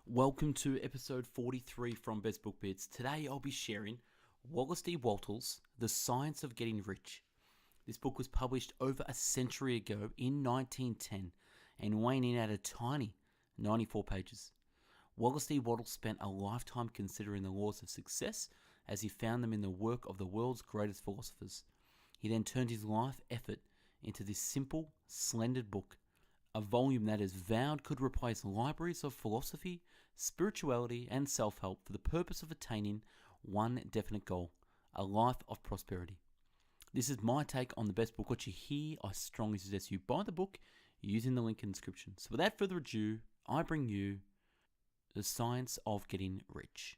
Welcome to episode 43 from Best Book Bits. Today I'll be sharing Wallace D. Wattles, The Science of Getting Rich. This book was published over a century ago in 1910 and weighing in at a tiny 94 pages. Wallace D. Wattles spent a lifetime considering the laws of success as he found them in the work of the world's greatest philosophers. He then turned his life effort into this simple, slender book, a volume that is vowed could replace libraries of philosophy, spirituality, and self-help for the purpose of attaining one definite goal, a life of prosperity. This is my take on the best book. What you hear, I strongly suggest you buy the book using the link in the description. So without further ado, I bring you The Science of Getting Rich.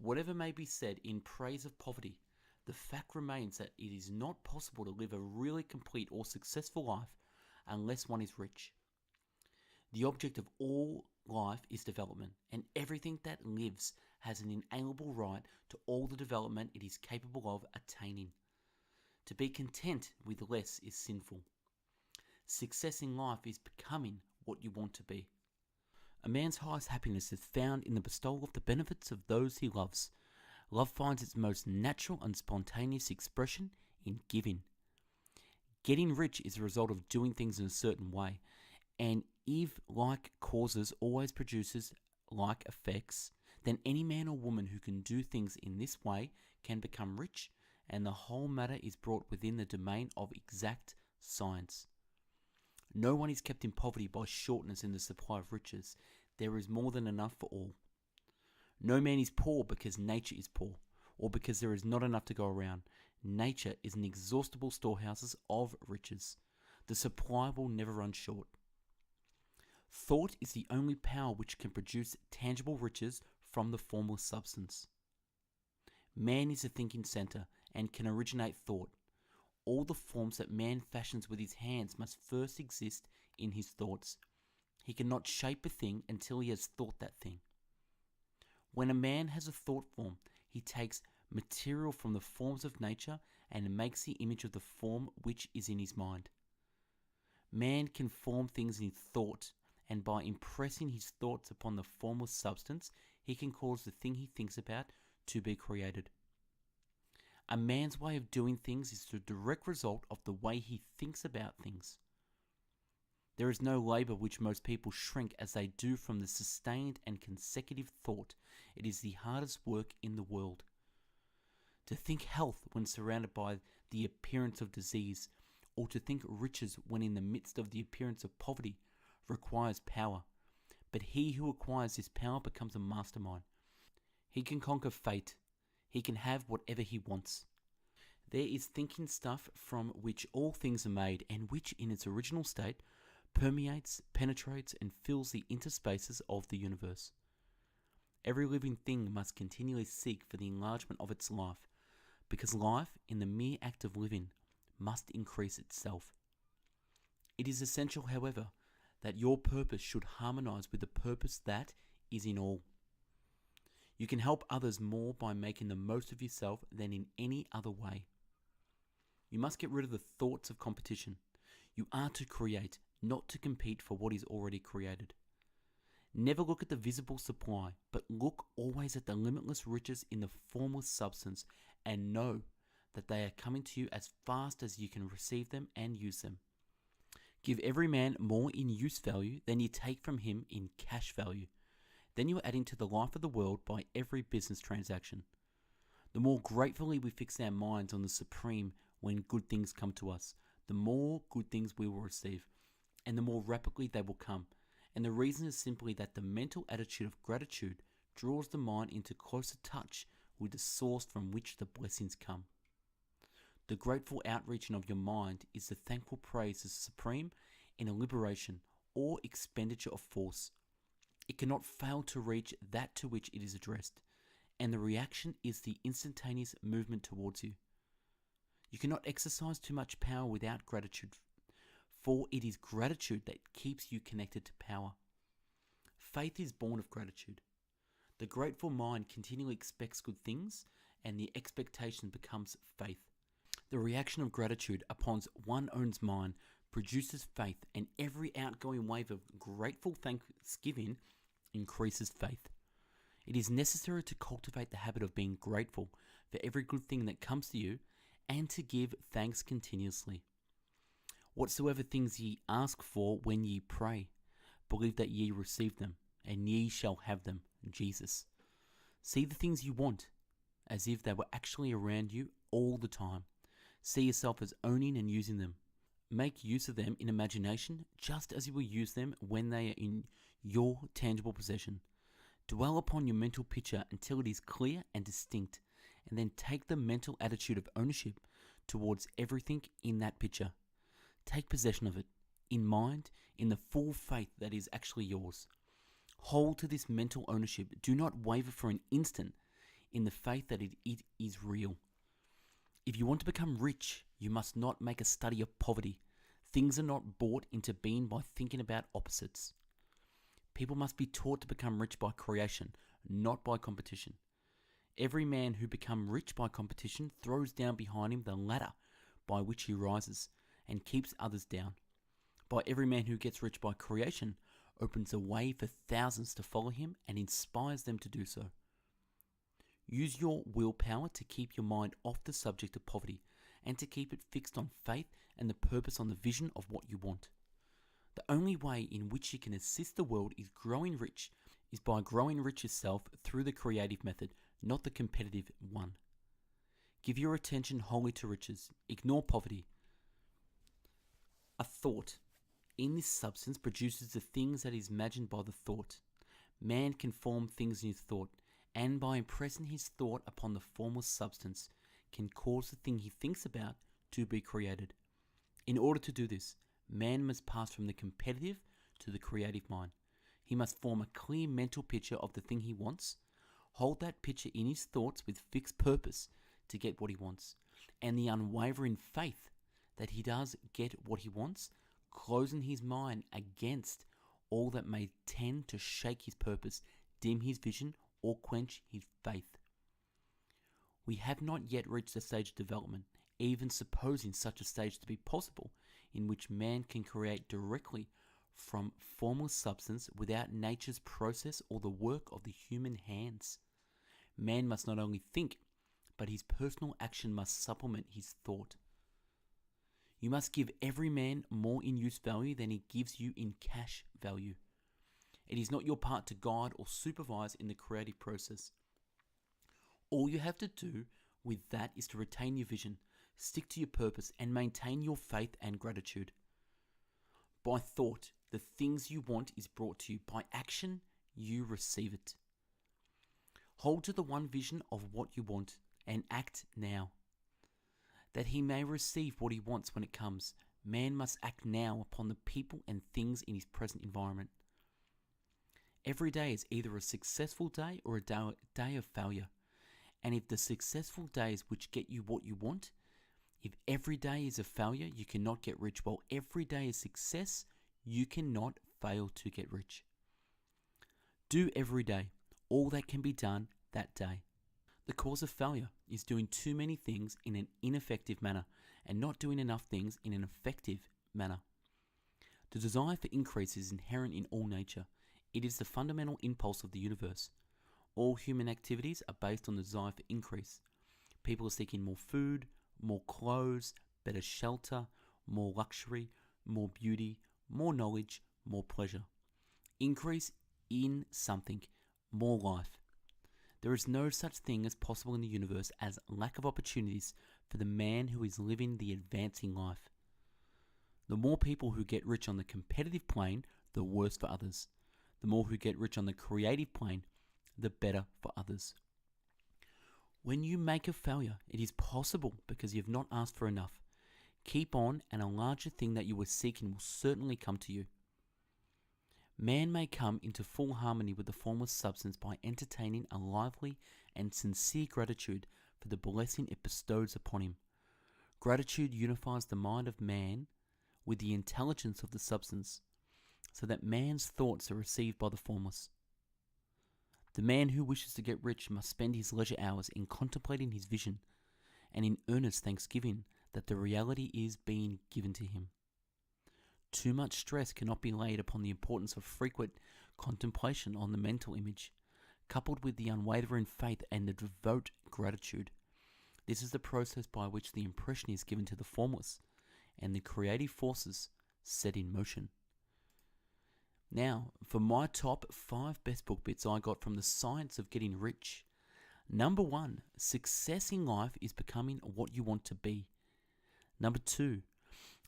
Whatever may be said in praise of poverty, the fact remains that it is not possible to live a really complete or successful life unless one is rich. The object of all life is development, and everything that lives has an inalienable right to all the development it is capable of attaining. To be content with less is sinful. Success in life is becoming what you want to be. A man's highest happiness is found in the bestowal of the benefits of those he loves. Love finds its most natural and spontaneous expression in giving. Getting rich is a result of doing things in a certain way, and if like causes always produces like effects, then any man or woman who can do things in this way can become rich, and the whole matter is brought within the domain of exact science. No one is kept in poverty by shortness in the supply of riches. There is more than enough for all. No man is poor because nature is poor, or because there is not enough to go around. Nature is an inexhaustible storehouse of riches. The supply will never run short. Thought is the only power which can produce tangible riches from the formless substance. Man is a thinking center and can originate thought. All the forms that man fashions with his hands must first exist in his thoughts. He cannot shape a thing until he has thought that thing. When a man has a thought form, he takes material from the forms of nature and makes the image of the form which is in his mind. Man can form things in thought, and by impressing his thoughts upon the formless substance, he can cause the thing he thinks about to be created. A man's way of doing things is the direct result of the way he thinks about things. There is no labor which most people shrink as they do from the sustained and consecutive thought. It is the hardest work in the world. To think health when surrounded by the appearance of disease, or to think riches when in the midst of the appearance of poverty, requires power. But he who acquires this power becomes a mastermind. He can conquer fate. He can have whatever he wants. There is thinking stuff from which all things are made, and which in its original state permeates, penetrates, and fills the interspaces of the universe. Every living thing must continually seek for the enlargement of its life, because life, in the mere act of living, must increase itself. It is essential, however, that your purpose should harmonize with the purpose that is in all. You can help others more by making the most of yourself than in any other way. You must get rid of the thoughts of competition. You are to create, not to compete for what is already created. Never look at the visible supply, but look always at the limitless riches in the formless substance, and know that they are coming to you as fast as you can receive them and use them. Give every man more in use value than you take from him in cash value. Then you are adding to the life of the world by every business transaction. The more gratefully we fix our minds on the supreme when good things come to us, the more good things we will receive, and the more rapidly they will come. And the reason is simply that the mental attitude of gratitude draws the mind into closer touch with the source from which the blessings come. The grateful outreaching of your mind is the thankful praise of the supreme in a liberation or expenditure of force. It cannot fail to reach that to which it is addressed, and the reaction is the instantaneous movement towards you. You cannot exercise too much power without gratitude, for it is gratitude that keeps you connected to power. Faith is born of gratitude. The grateful mind continually expects good things, and the expectation becomes faith. The reaction of gratitude upon one's own mind produces faith, and every outgoing wave of grateful thanksgiving increases faith. It is necessary to cultivate the habit of being grateful for every good thing that comes to you and to give thanks continuously. Whatsoever things ye ask for when ye pray, believe that ye receive them, and ye shall have them. Jesus. See the things you want as if they were actually around you all the time. See yourself as owning and using them. Make use of them in imagination just as you will use them when they are in your tangible possession. Dwell upon your mental picture until it is clear and distinct, and then take the mental attitude of ownership towards everything in that picture. Take possession of it, in mind, in the full faith that is actually yours. Hold to this mental ownership. Do not waver for an instant in the faith that it is real. If you want to become rich, you must not make a study of poverty. Things are not brought into being by thinking about opposites. People must be taught to become rich by creation, not by competition. Every man who becomes rich by competition throws down behind him the ladder by which he rises and keeps others down. By every man who gets rich by creation opens a way for thousands to follow him and inspires them to do so. Use your willpower to keep your mind off the subject of poverty and to keep it fixed on faith and the purpose on the vision of what you want. The only way in which you can assist the world is by growing rich yourself through the creative method, not the competitive one. Give your attention wholly to riches. Ignore poverty. A thought in this substance produces the things that is imagined by the thought. Man can form things in his thought, and by impressing his thought upon the formless substance, can cause the thing he thinks about to be created. In order to do this, man must pass from the competitive to the creative mind. He must form a clear mental picture of the thing he wants, hold that picture in his thoughts with fixed purpose to get what he wants, and the unwavering faith that he does get what he wants, closing his mind against all that may tend to shake his purpose, dim his vision, or quench his faith. We have not yet reached the stage of development, even supposing such a stage to be possible, in which man can create directly from formless substance without nature's process or the work of the human hands. Man must not only think, but his personal action must supplement his thought. You must give every man more in use value than he gives you in cash value. It is not your part to guide or supervise in the creative process. All you have to do with that is to retain your vision, stick to your purpose, and maintain your faith and gratitude. By thought, the things you want is brought to you. By action, you receive it. Hold to the one vision of what you want and act now, that he may receive what he wants when it comes. Man must act now upon the people and things in his present environment. Every day is either a successful day or a day of failure. And if the successful days which get you what you want, if every day is a failure, you cannot get rich, while every day is success, you cannot fail to get rich. Do every day all that can be done that day. The cause of failure is doing too many things in an ineffective manner and not doing enough things in an effective manner. The desire for increase is inherent in all nature. It is the fundamental impulse of the universe. All human activities are based on the desire for increase. People are seeking more food, more clothes, better shelter, more luxury, more beauty, more knowledge, more pleasure. Increase in something, more life. There is no such thing as possible in the universe as lack of opportunities for the man who is living the advancing life. The more people who get rich on the competitive plane, the worse for others. The more who get rich on the creative plane, the better for others. When you make a failure, it is possible because you have not asked for enough. Keep on, and a larger thing that you were seeking will certainly come to you. Man may come into full harmony with the formless substance by entertaining a lively and sincere gratitude for the blessing it bestows upon him. Gratitude unifies the mind of man with the intelligence of the substance, so that man's thoughts are received by the formless. The man who wishes to get rich must spend his leisure hours in contemplating his vision and in earnest thanksgiving that the reality is being given to him. Too much stress cannot be laid upon the importance of frequent contemplation on the mental image, coupled with the unwavering faith and the devout gratitude. This is the process by which the impression is given to the formless and the creative forces set in motion. Now, for my top 5 best book bits I got from The Science of Getting Rich. Number 1, success in life is becoming what you want to be. Number 2,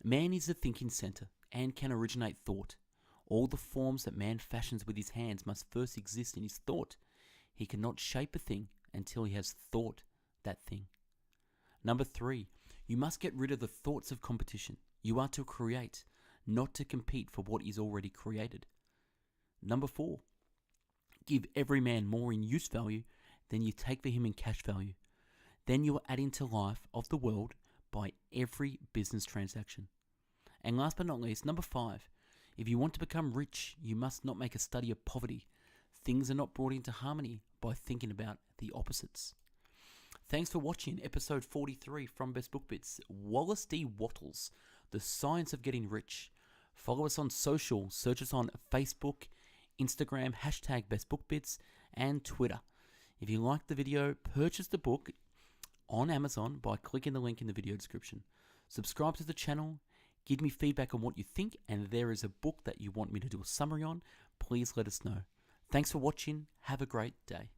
man is the thinking center and can originate thought. All the forms that man fashions with his hands must first exist in his thought. He cannot shape a thing until he has thought that thing. Number 3, you must get rid of the thoughts of competition. You are to create, not to compete for what is already created. Number 4, give every man more in use value than you take for him in cash value. Then you are adding to life of the world by every business transaction. And last but not least, number 5, if you want to become rich, you must not make a study of poverty. Things are not brought into harmony by thinking about the opposites. Thanks for watching episode 43 from Best Book Bits. Wallace D. Wattles, The Science of Getting Rich. Follow us on social. Search us on Facebook, Instagram, #BestBookBits, and Twitter. If you liked the video, purchase the book on Amazon by clicking the link in the video description. Subscribe to the channel, give me feedback on what you think, and if there is a book that you want me to do a summary on, please let us know. Thanks for watching. Have a great day.